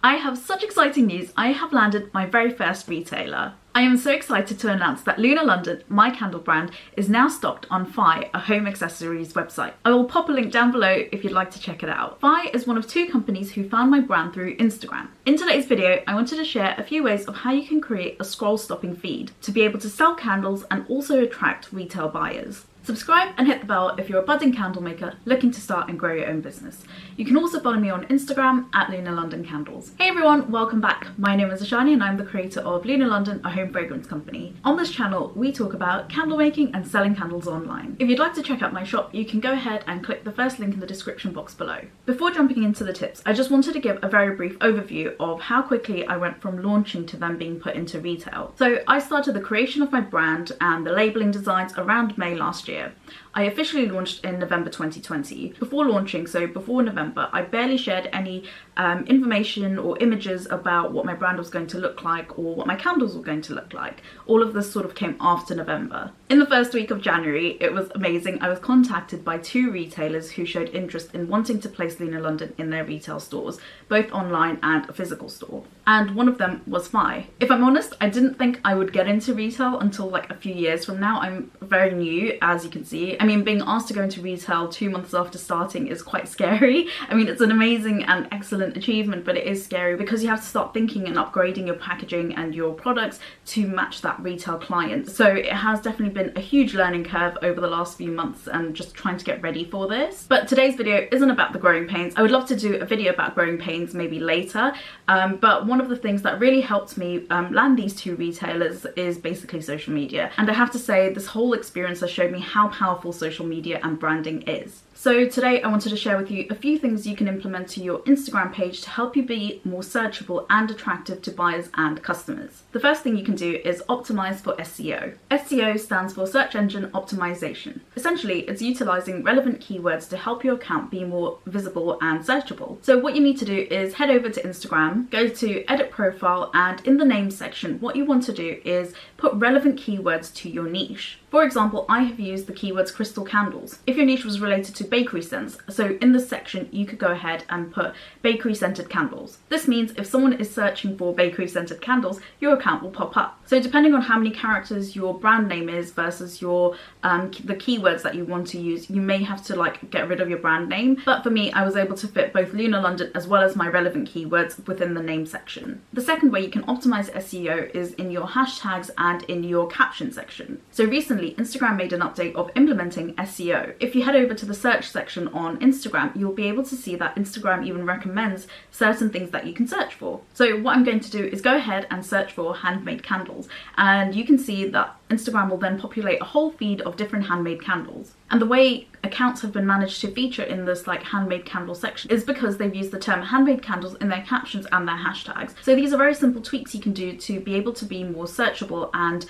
I have such exciting news. I have landed my very first retailer. I am so excited to announce that Luna London, my candle brand, is now stocked on Fi, a home accessories website. I will pop a link down below if you'd like to check it out. Fi is one of two companies who found my brand through Instagram. In today's video, I wanted to share a few ways of how you can create a scroll stopping feed to be able to sell candles and also attract retail buyers. Subscribe and hit the bell if you're a budding candle maker looking to start and grow your own business. You can also follow me on Instagram at Luna London Candles. Hey everyone, welcome back. My name is Ashani and I'm the creator of Luna London, a home fragrance company. On this channel, we talk about candle making and selling candles online. If you'd like to check out my shop, you can go ahead and click the first link in the description box below. Before jumping into the tips, I just wanted to give a very brief overview of how quickly I went from launching to then being put into retail. So I started the creation of my brand and the labeling designs around May last year. I officially launched in November 2020. Before launching, so before November, I barely shared any information or images about what my brand was going to look like or what my candles were going to look like. All of this sort of came after November. In the first week of January, it was amazing. I was contacted by two retailers who showed interest in wanting to place Luna London in their retail stores, both online and a physical store. And one of them was Fi. If I'm honest, I didn't think I would get into retail until like a few years from now. I'm very new, as you can see. I mean, being asked to go into retail 2 months after starting is quite scary. I mean, it's an amazing and excellent achievement, but it is scary because you have to start thinking and upgrading your packaging and your products to match that retail client. So it has definitely been a huge learning curve over the last few months and just trying to get ready for this. But today's video isn't about the growing pains. I would love to do a video about growing pains maybe later, but one of the things that really helped me land these two retailers is basically social media. And I have to say, this whole experience has showed me how powerful social media and branding is. So today I wanted to share with you a few things you can implement to your Instagram page to help you be more searchable and attractive to buyers and customers. The first thing you can do is optimize for SEO. SEO stands for search engine optimization. Essentially, it's utilizing relevant keywords to help your account be more visible and searchable. So what you need to do is head over to Instagram, go to edit profile, and in the name section, what you want to do is put relevant keywords to your niche. For example, I have used the keywords crystal candles. If your niche was related to bakery scents, so in this section you could go ahead and put bakery scented candles. This means if someone is searching for bakery scented candles, your account will pop up. So depending on how many characters your brand name is versus your the keywords that you want to use, you may have to like get rid of your brand name. But for me, I was able to fit both Luna London as well as my relevant keywords within the name section. The second way you can optimize SEO is in your hashtags and in your caption section. So recently, Instagram made an update of implementing SEO. If you head over to the search section on Instagram, you'll be able to see that Instagram even recommends certain things that you can search for. So what I'm going to do is go ahead and search for handmade candles, and you can see that Instagram will then populate a whole feed of different handmade candles. And the way accounts have been managed to feature in this like handmade candle section is because they've used the term handmade candles in their captions and their hashtags. So these are very simple tweaks you can do to be able to be more searchable, and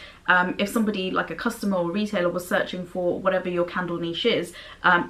if somebody like a customer or retailer was searching for whatever your candle niche is,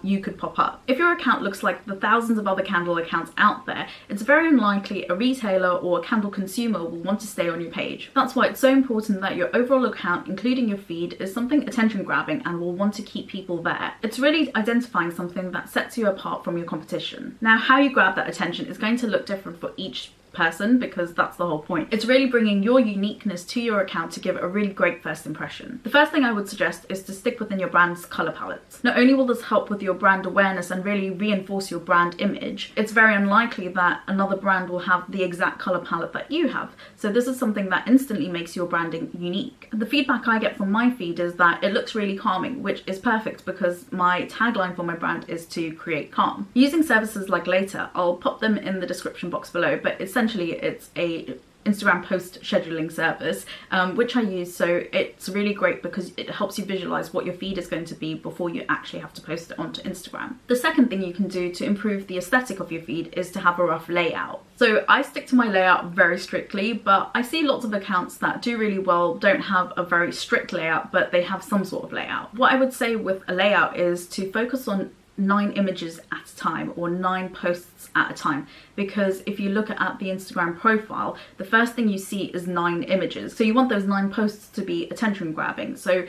you could pop up. If your account looks like the thousands of other candle accounts out there, it's very unlikely a retailer or a candle consumer will want to stay on your page. That's why it's so important that your overall account, including your feed, is something attention grabbing and will want to keep people there. It's really identifying something that sets you apart from your competition. Now, how you grab that attention is going to look different for each person because that's the whole point. It's really bringing your uniqueness to your account to give it a really great first impression. The first thing I would suggest is to stick within your brand's color palettes. Not only will this help with your brand awareness and really reinforce your brand image, it's very unlikely that another brand will have the exact color palette that you have. So this is something that instantly makes your branding unique. The feedback I get from my feed is that it looks really calming, which is perfect because my tagline for my brand is to create calm. Using services like Later, I'll pop them in the description box below, but essentially it's a Instagram post scheduling service, which I use. So it's really great because it helps you visualize what your feed is going to be before you actually have to post it onto Instagram. The second thing you can do to improve the aesthetic of your feed is to have a rough layout. So I stick to my layout very strictly, but I see lots of accounts that do really well don't have a very strict layout, but they have some sort of layout. What I would say with a layout is to focus on 9 images at a time or 9 posts at a time, because if you look at the Instagram profile, the first thing you see is 9 images. So you want those 9 posts to be attention grabbing. So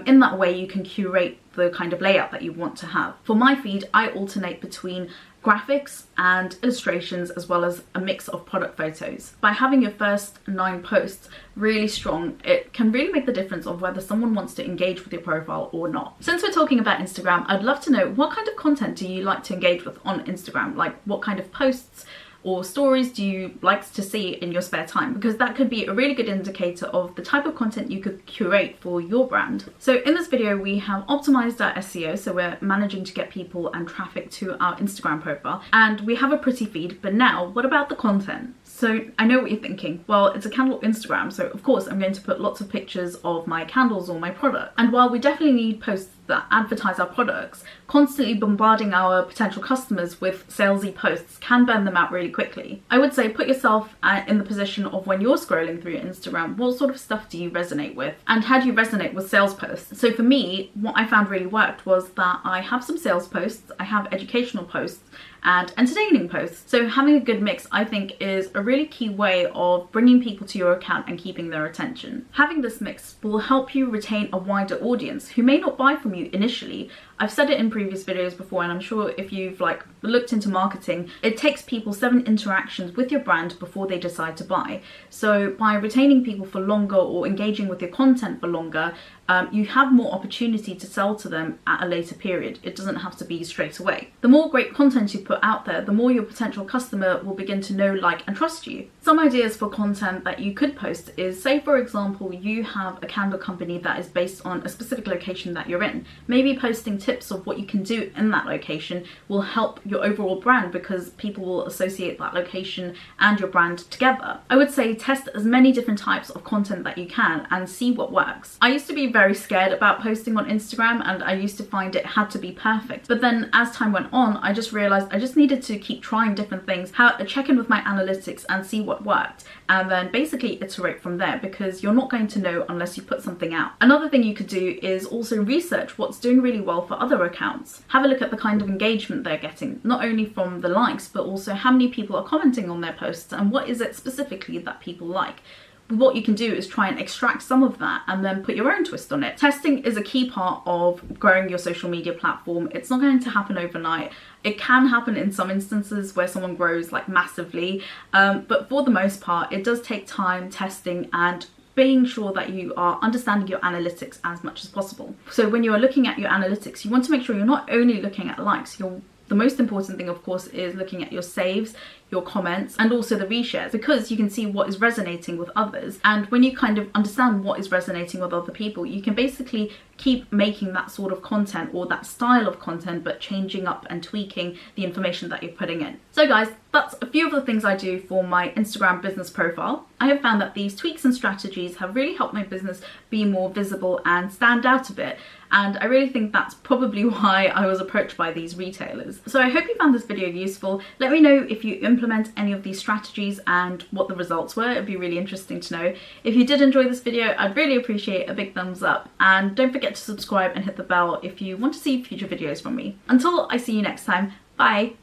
in that way you can curate the kind of layout that you want to have. For my feed, I alternate between graphics and illustrations, as well as a mix of product photos. By having your first 9 posts really strong, it can really make the difference of whether someone wants to engage with your profile or not. Since we're talking about Instagram, I'd love to know, what kind of content do you like to engage with on Instagram? Like, what kind of posts or stories do you like to see in your spare time? Because that could be a really good indicator of the type of content you could curate for your brand. So in this video, we have optimized our SEO, so we're managing to get people and traffic to our Instagram profile, and we have a pretty feed. But now, what about the content? So I know what you're thinking. Well, it's a candle Instagram, so of course I'm going to put lots of pictures of my candles or my product. And while we definitely need posts that advertise our products, constantly bombarding our potential customers with salesy posts can burn them out really quickly. I would say put yourself in the position of when you're scrolling through your Instagram, what sort of stuff do you resonate with? And how do you resonate with sales posts? So for me, what I found really worked was that I have some sales posts, I have educational posts, and entertaining posts. So having a good mix, I think, is a really key way of bringing people to your account and keeping their attention. Having this mix will help you retain a wider audience who may not buy from you initially. I've said it in previous videos before, and I'm sure if you've looked into marketing, it takes people 7 interactions with your brand before they decide to buy. So by retaining people for longer or engaging with your content for longer, you have more opportunity to sell to them at a later period. It doesn't have to be straight away. The more great content you put out there, the more your potential customer will begin to know, like, and trust you. Some ideas for content that you could post is, say for example, you have a candle company that is based on a specific location that you're in. Maybe posting tips of what you can do in that location will help your overall brand, because people will associate that location and your brand together. I would say test as many different types of content that you can and see what works. I used to be very scared about posting on Instagram, and I used to find it had to be perfect. But then as time went on, I just realized I just needed to keep trying different things, check in with my analytics and see what worked, and then basically iterate from there, because you're not going to know unless you put something out. Another thing you could do is also research what's doing really well for other accounts. Have a look at the kind of engagement they're getting, not only from the likes, but also how many people are commenting on their posts and what is it specifically that people like. What you can do is try and extract some of that and then put your own twist on it. Testing is a key part of growing your social media platform. It's not going to happen overnight. It can happen in some instances where someone grows massively, but for the most part, it does take time, testing, and being sure that you are understanding your analytics as much as possible. So when you are looking at your analytics, you want to make sure you're not only looking at likes. The most important thing, of course, is looking at your saves, your comments, and also the reshares, because you can see what is resonating with others. And when you kind of understand what is resonating with other people, you can basically keep making that sort of content or that style of content, but changing up and tweaking the information that you're putting in. So guys, that's a few of the things I do for my Instagram business profile. I have found that these tweaks and strategies have really helped my business be more visible and stand out a bit. And I really think that's probably why I was approached by these retailers. So I hope you found this video useful. Let me know if you implement any of these strategies and what the results were. It'd be really interesting to know. If you did enjoy this video, I'd really appreciate a big thumbs up. And don't forget to subscribe and hit the bell if you want to see future videos from me. Until I see you next time, bye!